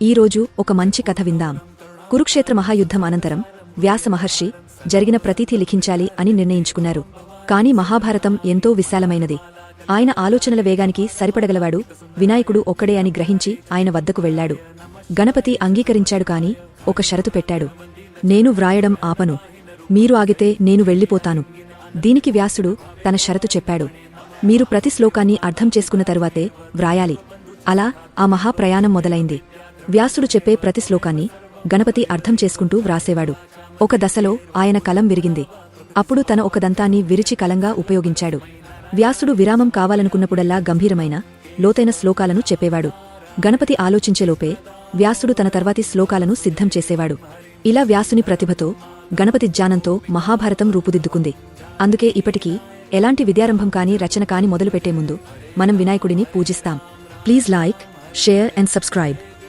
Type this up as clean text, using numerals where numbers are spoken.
ఈరోజు ఒక మంచి కథ విందాం. కురుక్షేత్ర మహాయుద్ధం అనంతరం వ్యాస మహర్షి జరిగిన ప్రతీతి లిఖించాలి అని నిర్ణయించుకున్నారు. కాని మహాభారతం ఎంతో విశాలమైనది. ఆయన ఆలోచనల వేగానికి సరిపడగలవాడు వినాయకుడు ఒక్కడే అని గ్రహించి ఆయన వద్దకు వెళ్లాడు. గణపతి అంగీకరించాడు కాని ఒక షరతు పెట్టాడు. నేను వ్రాయడం ఆపను. మీరు ఆగితే నేను వెళ్ళిపోతాను. దీనికి వ్యాసుడు తన షరతు చెప్పాడు. మీరు ప్రతి శ్లోకాన్ని అర్థం చేసుకున్న తరువాతే వ్రాయాలి. అలా ఆ మహాప్రయాణం మొదలైంది. వ్యాసుడు చెప్పే ప్రతి శ్లోకాన్ని గణపతి అర్థం చేసుకుంటూ వ్రాసేవాడు. ఒక దశలో ఆయన కలం విరిగింది. అప్పుడు తన ఒక దంతాన్ని విరిచి కలంగా ఉపయోగించాడు. వ్యాసుడు విరామం కావాలనుకున్నప్పుడల్లా గంభీరమైన లోతైన శ్లోకాలను చెప్పేవాడు. గణపతి ఆలోచించేలోపే వ్యాసుడు తన తర్వాతి శ్లోకాలను సిద్ధం చేసేవాడు. ఇలా వ్యాసుని ప్రతిభతో గణపతి జ్ఞానంతో మహాభారతం రూపుదిద్దుకుంది. అందుకే ఇప్పటికీ ఎలాంటి విద్యారంభం కాని రచన కాని మొదలుపెట్టే ముందు మనం వినాయకుడిని పూజిస్తాం. Please like, share and subscribe.